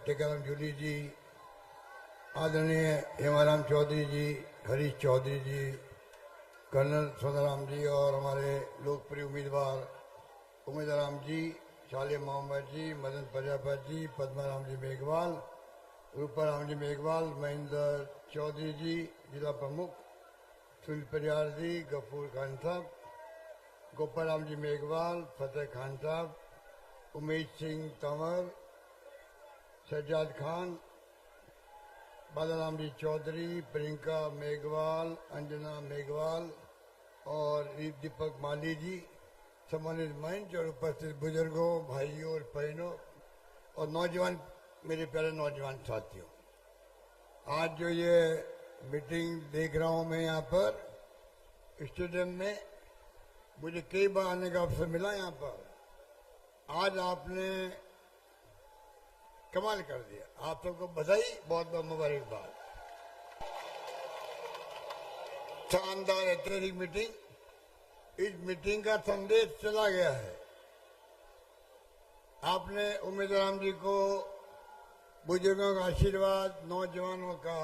टेकाराम जूली जी, आदरणीय हेमाराम चौधरी जी, हरीश चौधरी जी, कर्नल सोनाराम जी और हमारे लोकप्रिय उम्मीदवार उमेदराम जी, शाले मोहम्मद जी, मदन प्रजापत जी, पद्माराम जी मेघवाल, रूपाराम जी मेघवाल, महेंद्र चौधरी जी जिला प्रमुख, सुनील परियार जी, गफूर खान साहब, गोपाराम जी मेघवाल, फतेह खान साहब, उमेश सिंह तंवर, सज्जाद खान, बालाराम जी चौधरी, प्रियंका मेघवाल, अंजना मेघवाल और दीपक माली जी, सम्मानित मंच और उपस्थित बुजुर्गों, भाइयों और बहनों और नौजवान, मेरे प्यारे नौजवान साथियों, आज जो ये मीटिंग देख रहा हूं मैं यहाँ पर स्टेडियम में, मुझे कई बार आने का अवसर मिला यहाँ पर। आज आपने कमाल कर दिया, आप सबको बधाई, बहुत बहुत मुबारकबाद। शानदार ऐतिहासिक मीटिंग, इस मीटिंग का संदेश चला गया है। आपने उमेदराम जी को बुजुर्गों का आशीर्वाद, नौजवानों का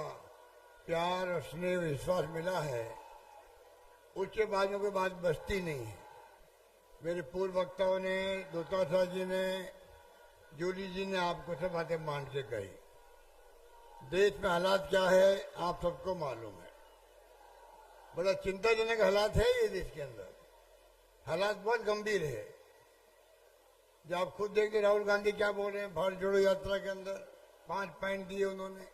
प्यार और स्नेह विश्वास मिला है, उसके बाद में कोई बात बचती नहीं है। मेरे पूर्व वक्ताओं ने, दोतासा जी ने, जूली जी ने आपको सब बातें मान के कही। देश में हालात क्या है आप सबको मालूम है, बड़ा चिंताजनक हालात है ये देश के अंदर, हालात बहुत गंभीर है। जब आप खुद देखिए राहुल गांधी क्या बोल रहे हैं, भारत जोड़ो यात्रा के अंदर 5 पॉइंट दिए उन्होंने,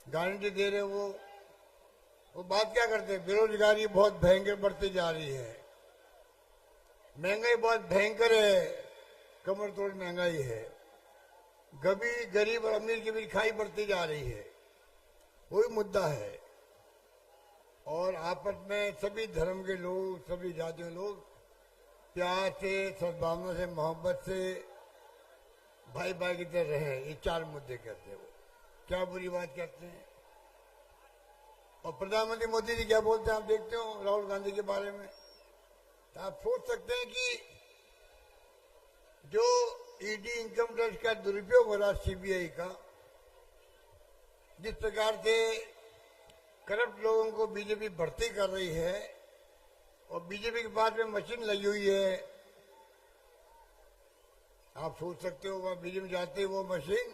गारंटी दे रहे वो बात क्या करते हैं, बेरोजगारी बहुत भयंकर बढ़ती जा रही है, महंगाई बहुत भयंकर है, कमर तोड़ महंगाई है, गरीब और अमीर की भी खाई बढ़ती जा रही है, वही मुद्दा है। और आपस में सभी धर्म के लोग, सभी जातियों लोग प्यार से, सद्भावना से, मोहब्बत से भाई भाई की तरह रहे, ये 4 मुद्दे कहते हैं। वो क्या बुरी बात कहते हैं। और प्रधानमंत्री मोदी जी क्या बोलते हैं आप देखते हो राहुल गांधी के बारे में, तो आप सोच सकते हैं कि जो ईडी इनकम टैक्स का दुरुपयोग हो रहा है, सीबीआई का, जिस प्रकार से करप्ट लोगों को बीजेपी भर्ती कर रही है और बीजेपी के बाद में मशीन लगी हुई है, आप सोच सकते हो वह बीजेपी जाते वो मशीन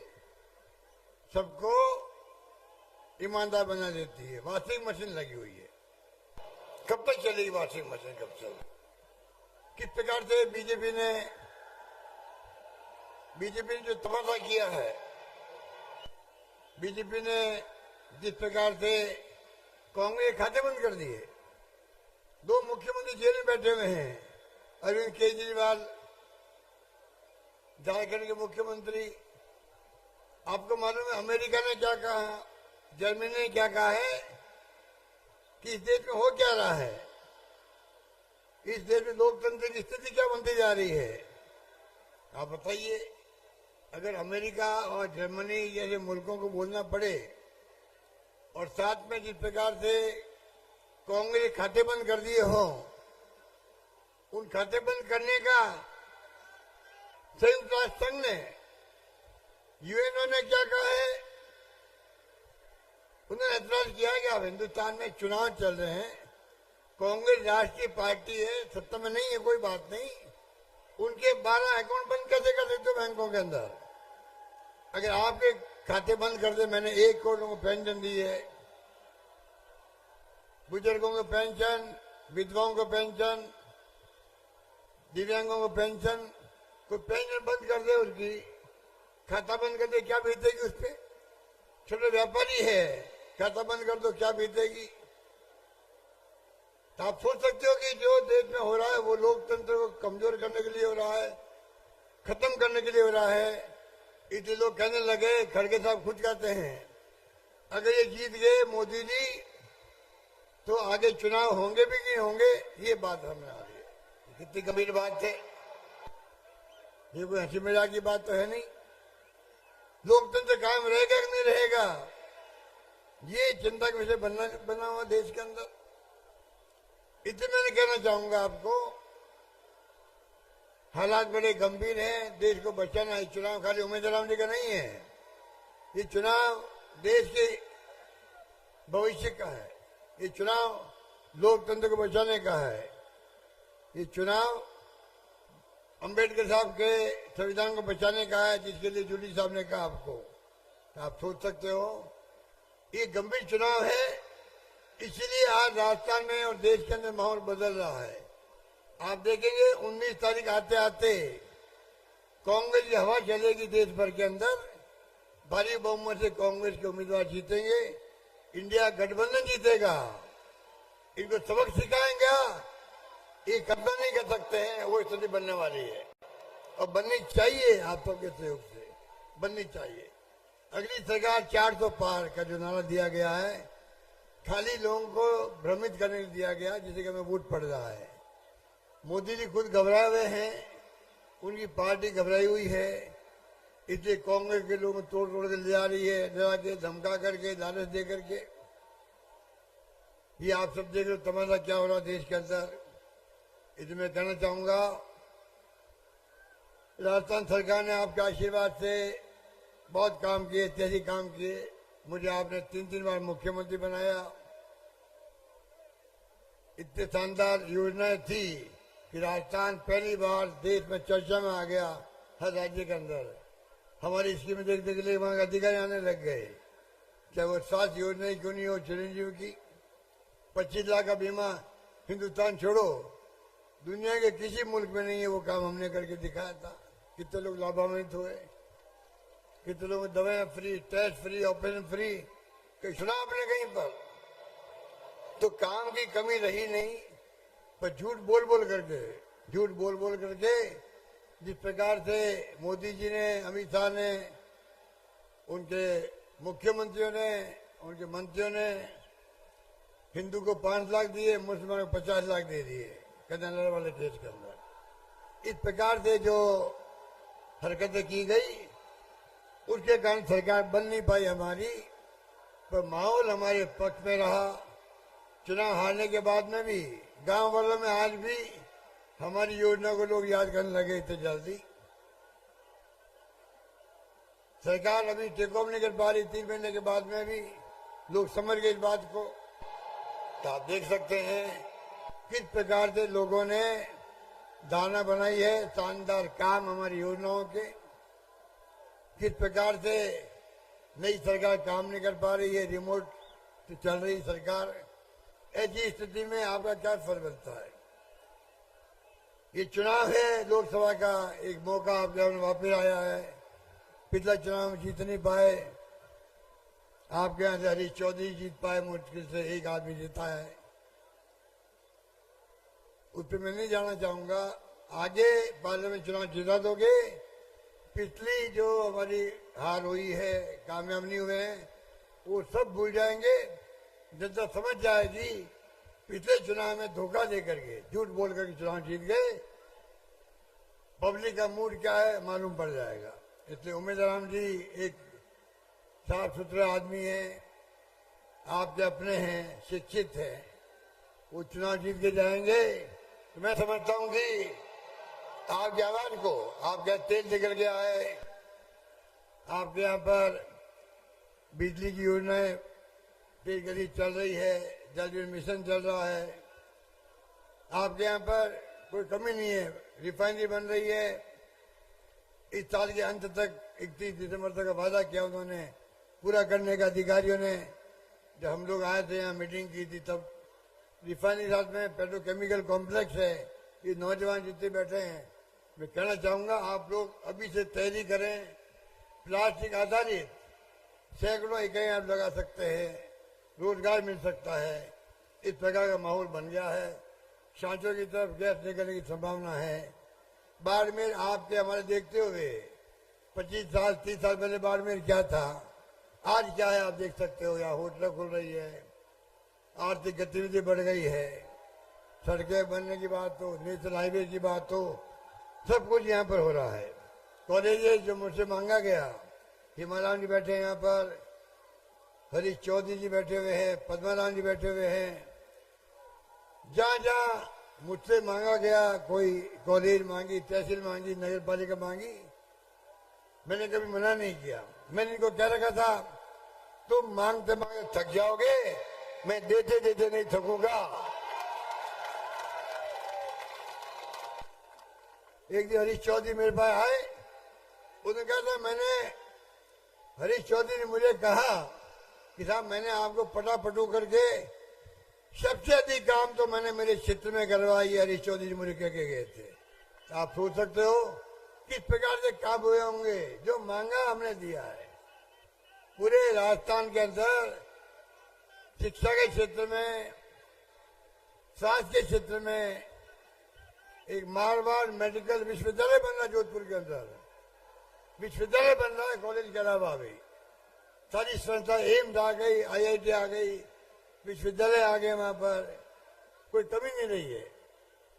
सबको ईमानदार बना देती है। वॉशिंग मशीन लगी हुई है, कब तक चलेगी वॉशिंग मशीन, कब चलेगी। किस प्रकार से बीजेपी ने जो तमाशा किया है, बीजेपी ने जिस प्रकार से कांग्रेस खाते बंद कर दिए, 2 मुख्यमंत्री जेल में बैठे हुए हैं, अरविंद केजरीवाल झारखंड के मुख्यमंत्री। आपको मालूम है अमेरिका ने क्या कहा, जर्मनी ने क्या कहा है कि इस देश में हो क्या रहा है, इस देश में लोकतंत्र की स्थिति क्या बनती जा रही है। आप बताइए, अगर अमेरिका और जर्मनी जैसे मुल्कों को बोलना पड़े और साथ में जिस प्रकार से कांग्रेस खाते बंद कर दिए हो, उन खाते बंद करने का संयुक्त राष्ट्र संघ ने, यूएनओ ने क्या कहा है, उन्होंने ऐतराज किया कि अब हिंदुस्तान में चुनाव चल रहे हैं, कांग्रेस राष्ट्रीय पार्टी है, सत्ता में नहीं है, कोई बात नहीं, उनके 12 अकाउंट बंद कैसे कर सकते हो बैंकों के अंदर। अगर आपके खाते बंद कर दे, मैंने 1 करोड़ को पेंशन दी है, बुजुर्गों को पेंशन, विधवाओं को पेंशन, दिव्यांगों को पेंशन, कोई पेंशन बंद कर दे, उसकी खाता बंद कर दे, क्या बीतेगी उस पर। छोटे व्यापारी है, खाता बंद कर दो, क्या बीतेगी। तो आप सोच सकते हो कि जो देश में हो रहा है वो लोकतंत्र को कमजोर करने के लिए हो रहा है, खत्म करने के लिए हो रहा है। इसलिए लोग कहने लगे, खड़गे साहब खुद कहते हैं, अगर ये जीत गए मोदी जी तो आगे चुनाव होंगे भी नहीं होंगे, ये बात हमें आ रही है। कितनी गंभीर बात है ये, कोई हंसी मजाक की बात तो है नहीं। लोकतंत्र कायम रहेगा कि नहीं रहेगा, ये चिंता का विषय बना हुआ देश के अंदर। इतने मैं कहना चाहूंगा आपको हालात बड़े गंभीर हैं, देश को बचाना है। चुनाव खाली उम्मीदवारों जी का नहीं है, ये चुनाव देश के भविष्य का है, ये चुनाव लोकतंत्र को बचाने का है, ये चुनाव अंबेडकर साहब के संविधान को बचाने का है, जिसके लिए जूली साहब ने कहा आपको। तो आप सोच सकते हो ये गंभीर चुनाव है, इसलिए आज राजस्थान में और देश के अंदर माहौल बदल रहा है। आप देखेंगे 19 तारीख आते आते कांग्रेस की हवा चलेगी देश भर के अंदर, भारी बहुमत से कांग्रेस के उम्मीदवार जीतेंगे, इंडिया गठबंधन जीतेगा। इनको सबक सिखाएंगे, ये कब्जा नहीं कर सकते हैं, वो स्थिति बनने वाली है और बननी चाहिए। आप सबके सहयोग से बननी चाहिए। अगली सरकार 400 पार का जो नारा दिया गया है, खाली लोगों को भ्रमित करने के लिए दिया गया, जिसे कि हमें वोट पड़ रहा है। मोदी जी खुद घबराए हुए हैं, उनकी पार्टी घबराई हुई है, इसलिए कांग्रेस के लोगों को तोड़ तोड़ के ले आ रही है, डरा के, धमका करके, लालच दे करके। ये आप सब देख रहे हो तमाशा क्या हो रहा है देश के अंदर। इसलिए मैं कहना चाहूंगा, राजस्थान सरकार ने आपके आशीर्वाद से बहुत काम किए, ऐतिहासिक काम किए। मुझे आपने 3 बार मुख्यमंत्री बनाया। इतने शानदार योजनाएं थी कि राजस्थान पहली बार देश में चर्चा में आ गया, हर राज्य के अंदर। हमारी स्कीम देखने के लिए वहां के अधिकारी आने लग गए, चाहे वो स्वास्थ्य योजना क्यों नहीं हो, चिरंजीव की 25 लाख का बीमा। हिंदुस्तान छोड़ो, दुनिया के किसी मुल्क में नहीं है वो काम, हमने करके दिखाया था। कितने लोग लाभान्वित हुए, कितने लोग दवाएं free, test free, operation free, कहीं सुना आपने कहीं पर? तो काम की कमी रही नहीं, पर झूठ बोल बोल करके जिस प्रकार से मोदी जी ने, अमित शाह ने, उनके मुख्यमंत्रियों ने, उनके मंत्रियों ने हिंदू को 5 लाख दिए, मुसलमान को 50 लाख दे दिए कन्नौज वाले केस के अंदर। इस प्रकार से जो हरकतें की गई, उसके कारण सरकार बन नहीं पाई हमारी, पर माहौल हमारे पक्ष में रहा। चुनाव हारने के बाद में भी गांव वालों में आज भी हमारी योजना को लोग याद करने लगे इतने जल्दी। सरकार अभी टेक ऑफ नहीं कर पा रही, 3 महीने के बाद में भी लोग समझ गए इस बात को। तो आप देख सकते हैं किस प्रकार से लोगों ने धारणा बनाई है, शानदार काम हमारी योजनाओं के। किस प्रकार से नई सरकार काम नहीं कर पा रही है, रिमोट से चल रही सरकार। ऐसी स्थिति में आपका क्या फर्क बनता है? ये चुनाव है लोकसभा का, एक मौका आपके सामने वापस आया है। पिछला चुनाव में जीत नहीं पाए, आपके यहां से हरीश चौधरी जीत पाए, मुश्किल से एक आदमी जीता है। उस पर मैं नहीं जाना चाहूंगा। आगे पार्लियामेंट चुनाव जिता दोगे, पिछली जो हमारी हार हुई है, कामयाब नहीं हुए हैं, वो सब भूल जाएंगे। जनता समझ जाएगी पिछले चुनाव में धोखा दे करके, झूठ बोल करके चुनाव जीत गए। पब्लिक का मूड क्या है मालूम पड़ जाएगा। इसलिए उम्मीदवार जी एक साफ सुथरा आदमी है, आपके अपने हैं, शिक्षित है, वो चुनाव जीत के जाएंगे। तो मैं समझता हूं कि आपके आवाज को, आपके तेल निकल गया है, आपके यहाँ पर बिजली की योजनाएं तेज गति चल रही है, जल जीवन मिशन चल रहा है, आपके यहाँ पर कोई कमी नहीं है, रिफाइनरी बन रही है। इस साल के अंत तक 31 दिसंबर तक का वादा किया उन्होंने, पूरा करने का अधिकारियों ने। जब हम लोग आए थे यहाँ मीटिंग की थी, तब रिफाइनरी साथ में पेट्रोकेमिकल कॉम्प्लेक्स है, ये नौजवान जितने बैठे हैं, मैं कहना चाहूंगा आप लोग अभी से तैयारी करें। प्लास्टिक आधारित सैकड़ों इकाइयां आप लगा सकते हैं, रोजगार मिल सकता है। इस प्रकार का माहौल बन गया है। सांचों की तरफ गैस निकलने की संभावना है। बाड़मेर आपके हमारे देखते हुए 25 साल 30 साल पहले बाड़मेर क्या था, आज क्या है आप देख सकते हो। यहाँ होटल खुल रही है, आर्थिक गतिविधि बढ़ गई है, सड़कें बनने की बात हो, नेशनल हाईवे की बात हो, सब कुछ यहाँ पर हो रहा है। कॉलेज जो मुझसे मांगा गया, हिमालय जी बैठे हैं यहाँ पर, हरीश चौधरी जी बैठे हुए हैं, पद्माराम जी बैठे हुए हैं। जहाँ जहाँ मुझसे मांगा गया, कोई कॉलेज मांगी, तहसील मांगी, नगर पालिका मांगी, मैंने कभी मना नहीं किया। मैंने इनको कह रखा था तुम मांगते मांगते थक जाओगे, मैं देते देते नहीं थकूंगा। एक दिन हरीश चौधरी मेरे पास आए, उन्होंने कहा था हरीश चौधरी ने मुझे कहा कि साहब मैंने आपको पटापटू करके सबसे अधिक काम तो मैंने मेरे क्षेत्र में करवाई। हरीश चौधरी मुझे कह के गए थे। आप सोच सकते हो किस प्रकार से काम हुए होंगे। जो मांगा हमने दिया है। पूरे राजस्थान के अंदर शिक्षा के क्षेत्र में, स्वास्थ्य के क्षेत्र में एक मारवाड़ मेडिकल विश्वविद्यालय बन रहा है। जोधपुर के अंदर विश्वविद्यालय बन रहा है, कॉलेज के अलावा भी सारी संस्था, एम्स आ गई, IIT आ गई, विश्वविद्यालय आ गए, वहां पर कोई कमी नहीं रही है।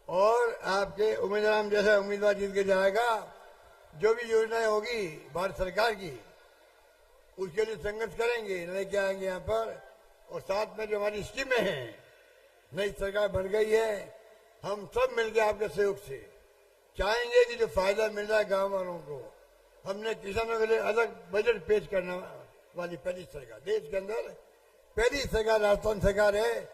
और आपके उम्मीदवार जैसा उम्मीदवार जीत के जाएगा, जो भी योजनाएं होगी भारत सरकार की, उसके लिए संघर्ष करेंगे, लेके आएंगे यहाँ पर। और साथ में जो हमारी स्कीमें हैं, नई सरकार बन गई है, हम सब मिलकर आपके सहयोग से चाहेंगे कि जो फायदा मिल रहा है गाँव वालों को, हमने किसानों के लिए अलग बजट पेश करने वाली पहली सरकार, देश के अंदर पहली सरकार राजस्थान सरकार है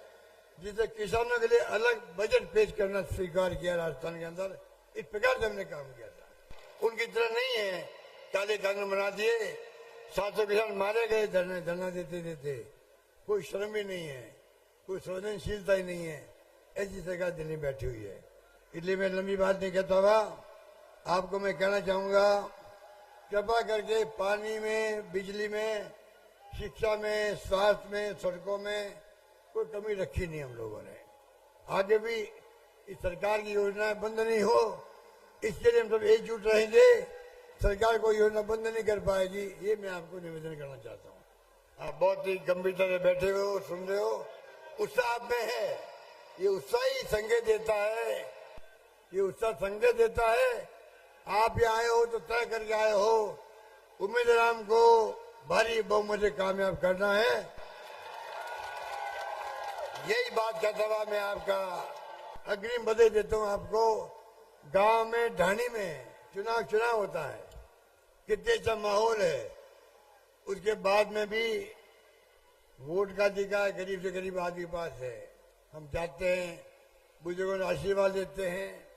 जिसे किसानों के लिए अलग बजट पेश करना स्वीकार किया राजस्थान के अंदर। इस प्रकार से हमने काम किया था। उनकी तरह नहीं है काले कानून बना दिए, 700 किसान मारे गए धरना देते देते। कोई शर्म ही नहीं है, कोई संवेदनशीलता ही नहीं है। ऐसी सरकार दिल्ली में बैठी हुई है। इसलिए मैं लंबी बात नहीं कहता हुआ आपको मैं कहना चाहूंगा, कृपा करके पानी में, बिजली में, शिक्षा में, स्वास्थ्य में, सड़कों में कोई कमी रखी नहीं हम लोगों ने। आगे भी इस सरकार की योजनाएं बंद नहीं हो, इसके लिए हम सब एकजुट रहेंगे। सरकार कोई योजना बंद नहीं कर पाएगी, ये मैं आपको निवेदन करना चाहता हूँ। आप बहुत ही गंभीरता से बैठे हो, सुन रहे हो, उत्साह आप में है। ये उत्साह ही संकेत देता है, ये उत्साह संकेत देता है आप यहाँ आए हो तो तय करके आए हो, उम्मीदवार को भारी बहुमत से कामयाब करना है। यही बात कहता हुआ मैं आपका अग्रिम बधाई देता हूँ आपको। गांव में, ढाणी में चुनाव होता है, कितने अच्छा माहौल है। उसके बाद में भी वोट का अधिकार गरीब से गरीब आदमी के पास है। हम चाहते हैं बुजुर्गों ने आशीर्वाद देते हैं,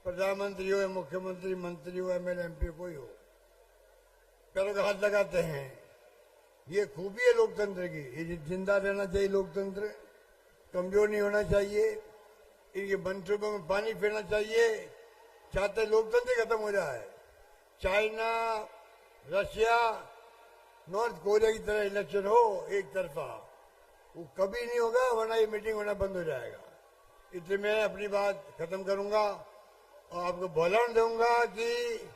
प्रधानमंत्री हो, मुख्यमंत्री, मंत्री हो, MLA MP कोई हो, पैरों का हाथ लगाते हैं। ये खूबी है लोकतंत्र की। ये जिंदा रहना चाहिए लोकतंत्र, कमजोर नहीं होना चाहिए। इनके मनसूबों में पानी फेरना चाहिए। चाहते लोकतंत्र खत्म हो जाए। चाइना, रशिया, नॉर्थ कोरिया की तरह इलेक्शन हो एक तरफा, वो कभी नहीं होगा, वरना ये मीटिंग होना बंद हो जाएगा। इसलिए मैं अपनी बात खत्म करूंगा और आपको भोलान दूंगा कि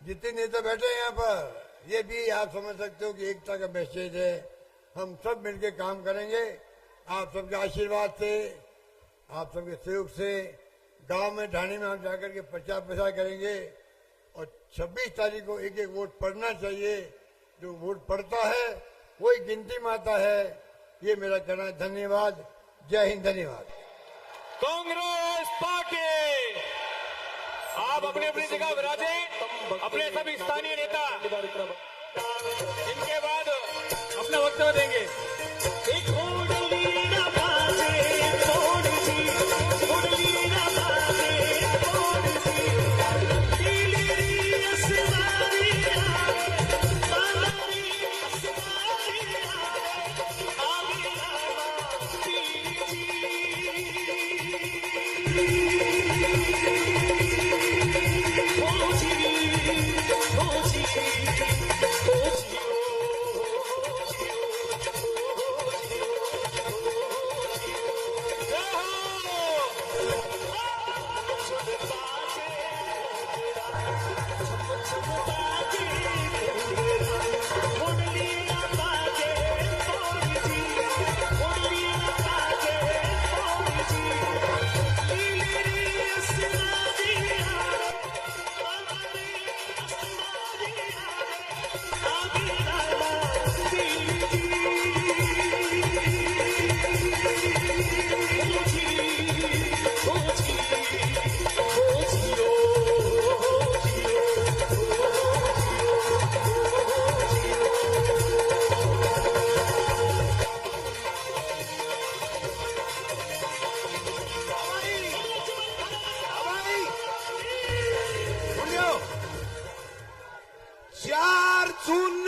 जितने नेता बैठे हैं यहाँ पर, ये भी आप समझ सकते हो कि एकता का मैसेज है। हम सब मिलकर काम करेंगे। आप सबके आशीर्वाद से, आप सबके सहयोग से गांव में, ढाणी में हम जाकर के प्रचार प्रसार करेंगे। और 26 तारीख को एक एक वोट पड़ना चाहिए। जो वोट पड़ता है वही गिनती में आता है। ये मेरा कहना है। धन्यवाद। जय हिंद। धन्यवाद। कांग्रेस पार्टी, आप अपनी अपनी जगह विराजें। अपने सभी स्थानीय नेता इनके बाद अपना वक्तव्य देंगे। 4 जून